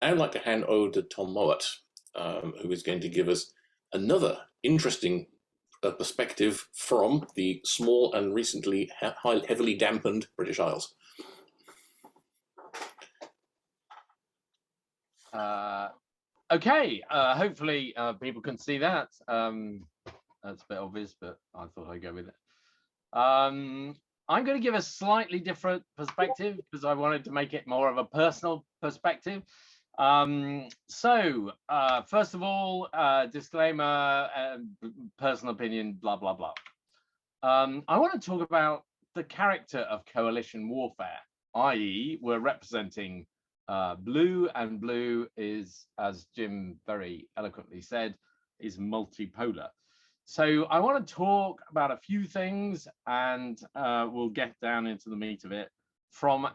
I'd like to hand over to Tom Mouat, who is going to give us another interesting perspective from the small and recently heavily dampened British Isles. Okay, hopefully people can see that. That's a bit obvious, but I thought I'd go with it. I'm going to give a slightly different perspective because I wanted to make it more of a personal perspective. First of all, disclaimer, personal opinion, blah, blah, blah. I want to talk about the character of coalition warfare, i.e. we're representing blue, and blue is, as Jim very eloquently said, is multipolar. So I want to talk about a few things, and we'll get down into the meat of it from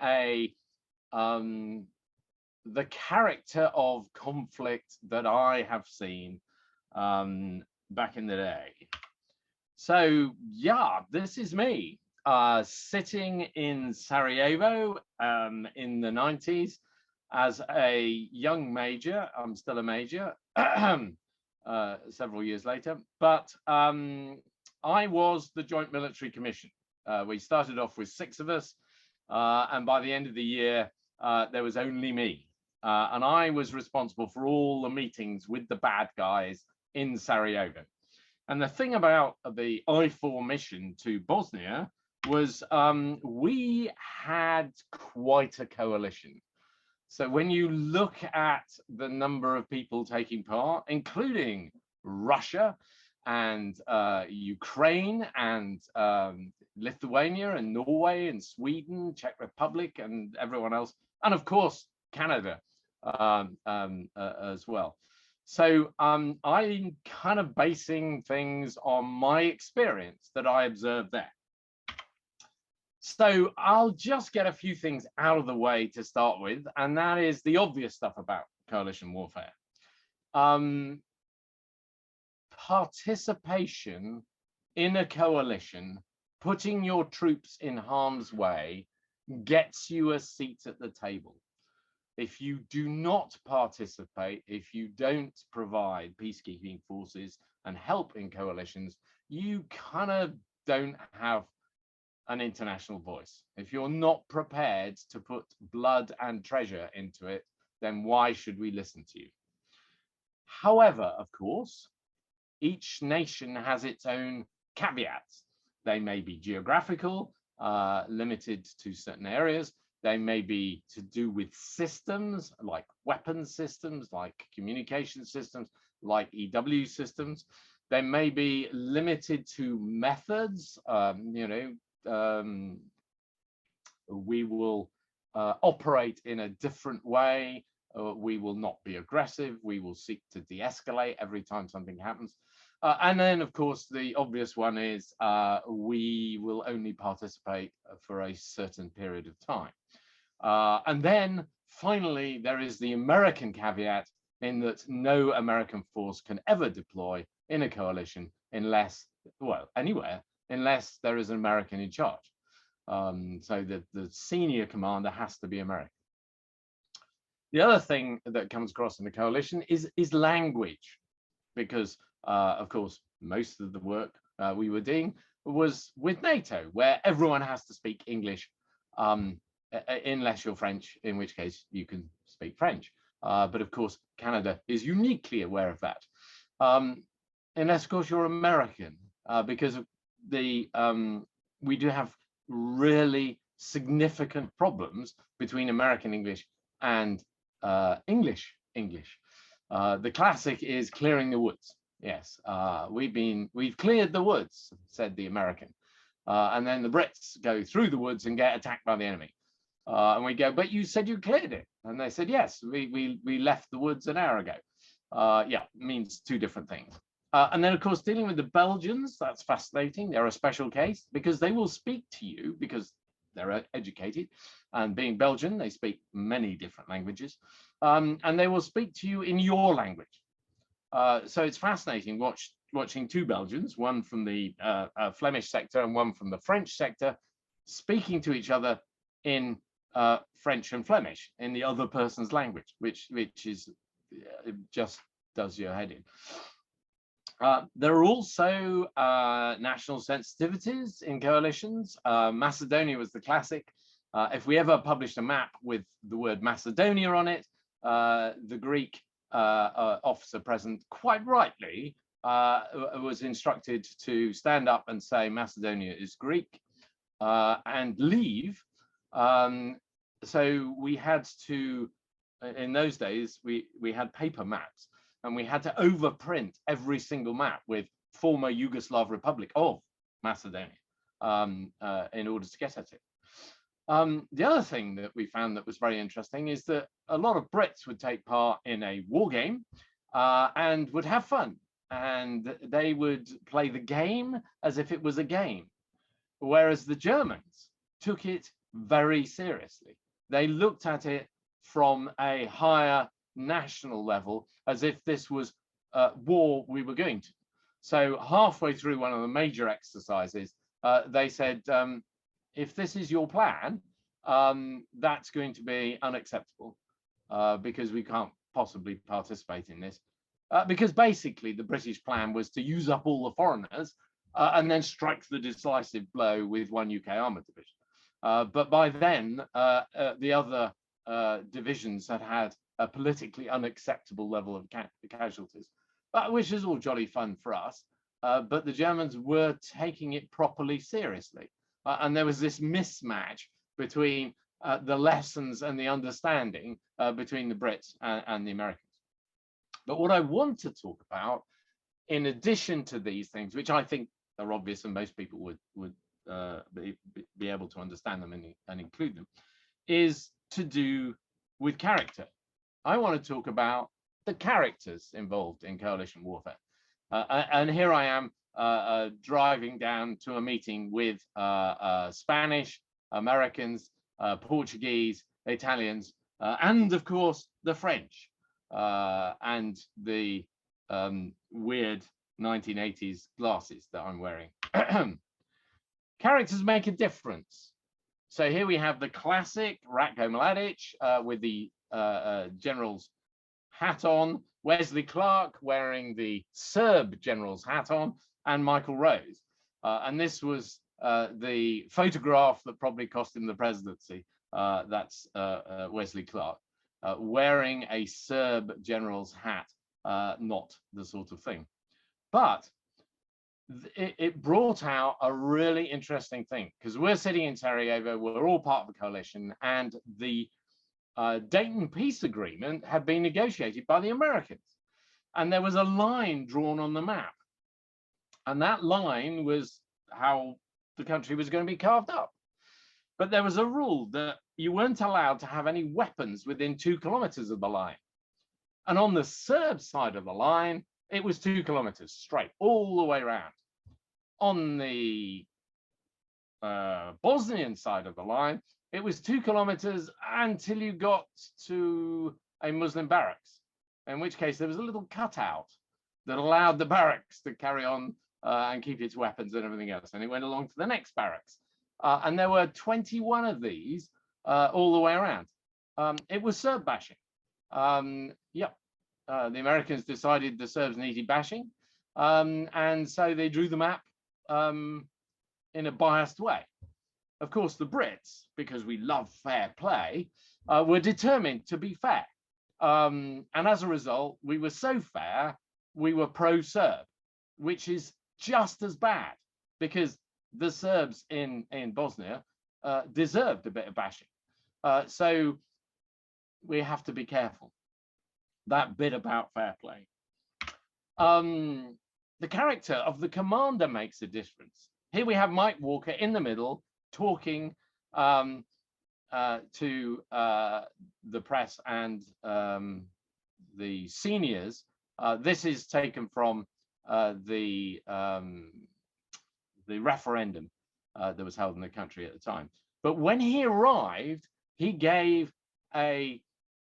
the character of conflict that I have seen back in the day. So yeah, this is me sitting in Sarajevo in the 90s as a young major. I'm still a major several years later, but I was the Joint Military Commission. We started off with 6 of us, and by the end of the year, there was only me. And I was responsible for all the meetings with the bad guys in Sarajevo. And the thing about the I-4 mission to Bosnia was we had quite a coalition. So when you look at the number of people taking part, including Russia and Ukraine and Lithuania and Norway and Sweden, Czech Republic and everyone else, and of course, Canada as well. So I'm kind of basing things on my experience that I observed there. So I'll just get a few things out of the way to start with, and that is the obvious stuff about coalition warfare. Participation in a coalition, putting your troops in harm's way, gets you a seat at the table. If you do not participate, if you don't provide peacekeeping forces and help in coalitions, you kind of don't have an international voice. If you're not prepared to put blood and treasure into it, then why should we listen to you? However, of course, each nation has its own caveats. They may be geographical, limited to certain areas. They may be to do with systems, like weapons systems, like communication systems, like EW systems. They may be limited to methods. We will operate in a different way. We will not be aggressive. We will seek to de-escalate every time something happens. And then, of course, the obvious one is we will only participate for a certain period of time. And then, finally, there is the American caveat in that no American force can ever deploy in a coalition unless, well, anywhere, unless there is an American in charge. So the senior commander has to be American. The other thing that comes across in the coalition is language, because of course, most of the work we were doing was with NATO, where everyone has to speak English, unless you're French, in which case you can speak French. But of course, Canada is uniquely aware of that. Unless, of course, you're American, because of the we do have really significant problems between American English and English. The classic is clearing the woods. Yes, we've cleared the woods, said the American, and then the Brits go through the woods and get attacked by the enemy, and we go, but you said you cleared it, and they said yes, we left the woods an hour ago. Yeah, means two different things. And then, of course, dealing with the Belgians, that's fascinating. They're a special case because they will speak to you because they're educated, and being Belgian, they speak many different languages, and they will speak to you in your language. So it's fascinating watching two Belgians, one from the Flemish sector and one from the French sector, speaking to each other in French and Flemish in the other person's language, which is it just does your head in. There are also national sensitivities in coalitions. Macedonia was the classic. If we ever published a map with the word Macedonia on it, the Greek officer present quite rightly was instructed to stand up and say Macedonia is Greek and leave. So we had to, in those days, we had paper maps, and we had to overprint every single map with former Yugoslav Republic of Macedonia in order to get at it. The other thing that we found that was very interesting is that a lot of Brits would take part in a war game and would have fun, and they would play the game as if it was a game, whereas the Germans took it very seriously. They looked at it from a higher national level as if this was war we were going to. So halfway through one of the major exercises, they said, if this is your plan, that's going to be unacceptable because we can't possibly participate in this. Because basically the British plan was to use up all the foreigners and then strike the decisive blow with one UK armoured division. But by then, the other divisions had had a politically unacceptable level of casualties, which is all jolly fun for us. But the Germans were taking it properly seriously. And there was this mismatch between the lessons and the understanding between the Brits and the Americans. But what I want to talk about, in addition to these things, which I think are obvious and most people would be able to understand them and include them, is to do with character. I want to talk about the characters involved in coalition warfare. And here I am driving down to a meeting with Spanish, Americans, Portuguese, Italians, and of course the French and the weird 1980s glasses that I'm wearing. Characters make a difference. So here we have the classic Ratko Mladic with the general's hat on, Wesley Clark wearing the Serb general's hat on, and Michael Rose. And this was the photograph that probably cost him the presidency. That's Wesley Clark wearing a Serb general's hat, not the sort of thing. But it brought out a really interesting thing, because we're sitting in Sarajevo, we're all part of the coalition, and the Dayton Peace Agreement had been negotiated by the Americans. And there was a line drawn on the map. And that line was how the country was going to be carved up. But there was a rule that you weren't allowed to have any weapons within 2 kilometers of the line. And on the Serb side of the line, it was 2 kilometers straight, all the way around. On the Bosnian side of the line, it was 2 kilometers until you got to a Muslim barracks, in which case there was a little cutout that allowed the barracks to carry on and keep its weapons and everything else. And it went along to the next barracks. And there were 21 of these all the way around. It was Serb bashing. Yep. The Americans decided the Serbs needed bashing. And so they drew the map in a biased way. Of course, the Brits, because we love fair play, were determined to be fair. And as a result, we were so fair, we were pro-Serb, which is just as bad, because the Serbs in Bosnia deserved a bit of bashing. So we have to be careful. That bit about fair play. The character of the commander makes a difference. Here we have Mike Walker in the middle talking to the press and the seniors. This is taken from the referendum that was held in the country at the time. But when he arrived, he gave an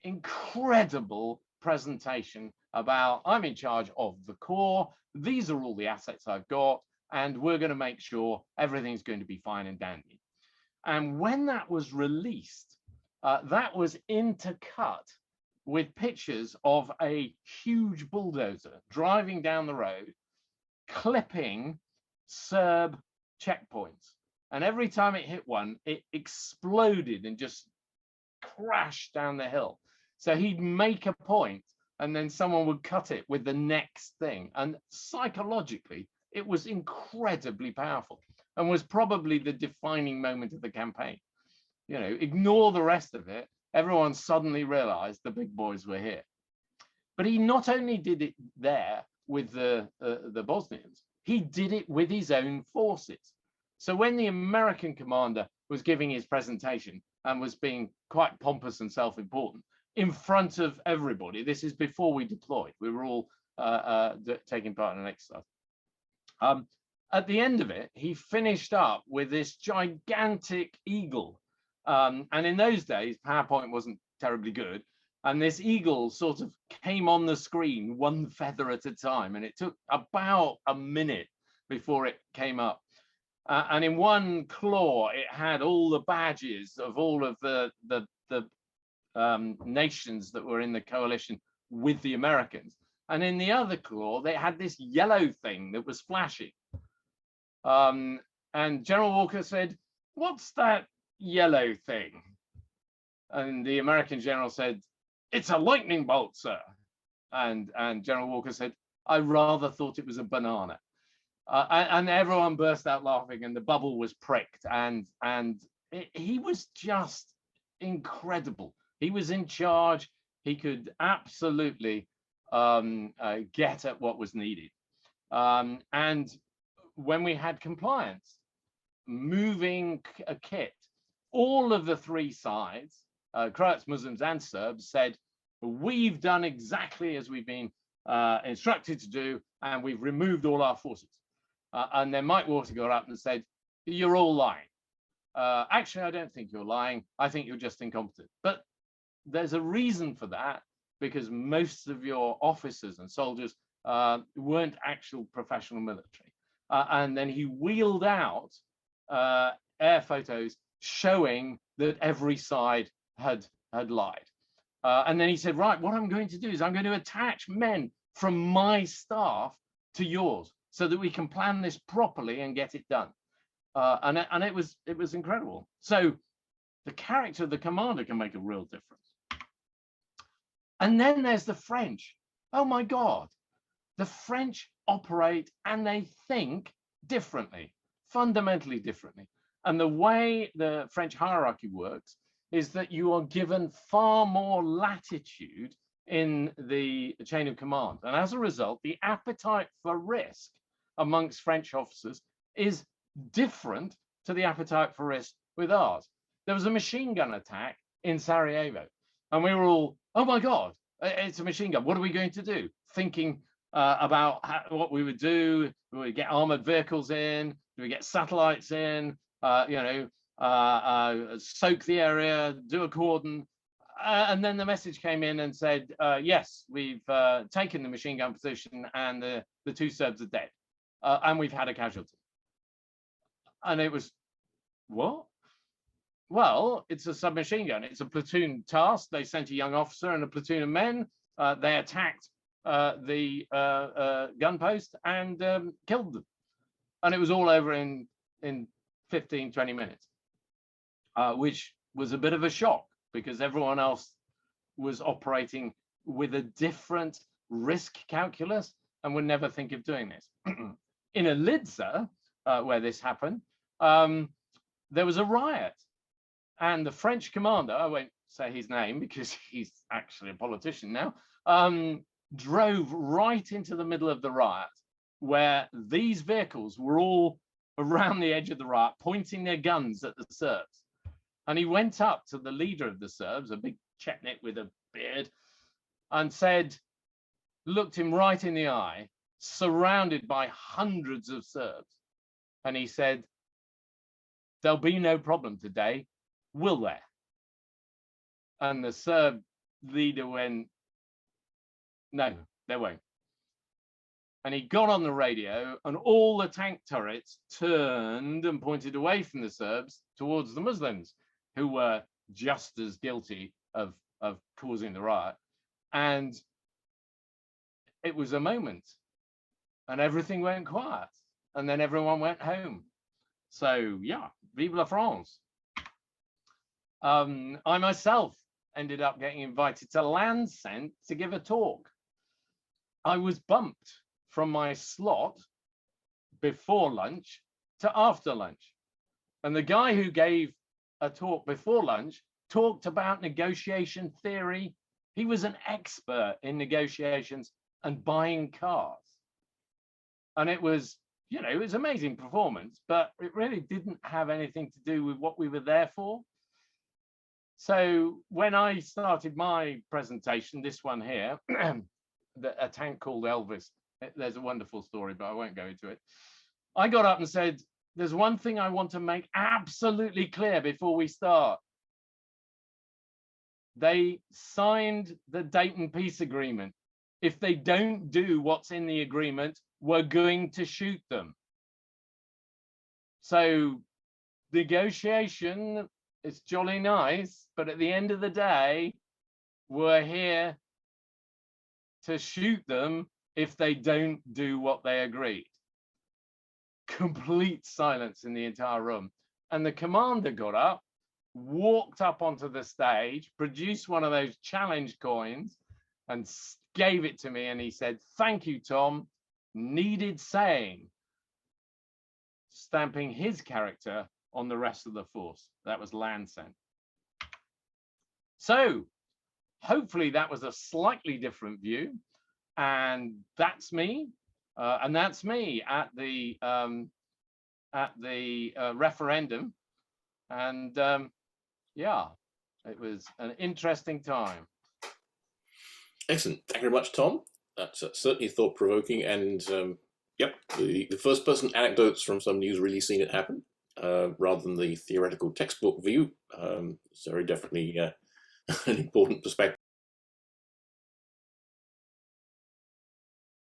incredible presentation about, I'm in charge of the Corps, these are all the assets I've got, and we're going to make sure everything's going to be fine and dandy. And when that was released, that was intercut with pictures of a huge bulldozer driving down the road, clipping Serb checkpoints. And every time it hit one, it exploded and just crashed down the hill. So he'd make a point and then someone would cut it with the next thing. And psychologically, it was incredibly powerful and was probably the defining moment of the campaign. You know, ignore the rest of it. Everyone suddenly realized the big boys were here. But he not only did it there with the Bosnians, he did it with his own forces. So when the American commander was giving his presentation and was being quite pompous and self-important in front of everybody, this is before we deployed, we were all taking part in an exercise. At the end of it, he finished up with this gigantic eagle. And in those days, PowerPoint wasn't terribly good. And this eagle sort of came on the screen one feather at a time. And it took about a minute before it came up. And in one claw, it had all the badges of all of the nations that were in the coalition with the Americans. And in the other claw, they had this yellow thing that was flashing. And General Walker said, "What's that yellow thing?" And the American general said, "It's a lightning bolt, sir." And General Walker said, "I rather thought it was a banana." And everyone burst out laughing, and the bubble was pricked, and he was just incredible. He was in charge. He could absolutely get at what was needed. And when we had compliance, moving a kit, all of the three sides, Croats, Muslims, and Serbs, said, "We've done exactly as we've been instructed to do, and we've removed all our forces." And then Mike Water got up and said, "You're all lying. Actually, I don't think you're lying. I think you're just incompetent." But there's a reason for that, because most of your officers and soldiers weren't actual professional military. And then he wheeled out air photos showing that every side had lied. And then he said, "Right, what I'm going to do is I'm going to attach men from my staff to yours so that we can plan this properly and get it done." And it was incredible. So the character of the commander can make a real difference. And then there's the French. Oh my God, the French operate and they think differently, fundamentally differently. And the way the French hierarchy works is that you are given far more latitude in the chain of command. And as a result, the appetite for risk amongst French officers is different to the appetite for risk with ours. There was a machine gun attack in Sarajevo, and we were all, "Oh my God, it's a machine gun. What are we going to do?" Thinking about what we would do. Do we get armored vehicles in? Do we get satellites in? Soak the area, do a cordon. And then the message came in and said, "Yes, we've taken the machine gun position, and the two Serbs are dead. And we've had a casualty." And it was, what? Well, it's a submachine gun. It's a platoon task. They sent a young officer and a platoon of men. They attacked the gun post and killed them. And it was all over in 15, 20 minutes, which was a bit of a shock because everyone else was operating with a different risk calculus and would never think of doing this. In Elidza, where this happened, there was a riot, and the French commander, I won't say his name because he's actually a politician now, drove right into the middle of the riot, where these vehicles were all around the edge of the riot, pointing their guns at the Serbs. And he went up to the leader of the Serbs, a big Chetnik with a beard, and said, looked him right in the eye, surrounded by hundreds of Serbs. And he said, "There'll be no problem today, will there?" And the Serb leader went, "No, there won't." And he got on the radio, and all the tank turrets turned and pointed away from the Serbs towards the Muslims, who were just as guilty of causing the riot. And it was a moment, and everything went quiet, and then everyone went home. So yeah, vive la France. I myself ended up getting invited to Lancent to give a talk. I was bumped from my slot before lunch to after lunch. And the guy who gave a talk before lunch talked about negotiation theory. He was an expert in negotiations and buying cars. And it was, you know, it was an amazing performance, but it really didn't have anything to do with what we were there for. So when I started my presentation, this one here, a tank called Elvis, there's a wonderful story, but I won't go into it. I got up and said, there's one thing I want to make absolutely clear before we start. They signed the Dayton Peace Agreement. If they don't do what's in the agreement, we're going to shoot them. So negotiation is jolly nice, but at the end of the day, we're here to shoot them if they don't do what they agreed. Complete silence in the entire room. And the commander got up, walked up onto the stage, produced one of those challenge coins and gave it to me. And he said, "Thank you, Tom. Needed saying," stamping his character on the rest of the force. That was Lancent. So hopefully that was a slightly different view. And that's me. And that's me at the referendum. And yeah, it was an interesting time. Excellent. Thank you very much, Tom. That's certainly thought-provoking, and yep, the first-person anecdotes from some news really seen it happen, rather than the theoretical textbook view. It's very definitely an important perspective.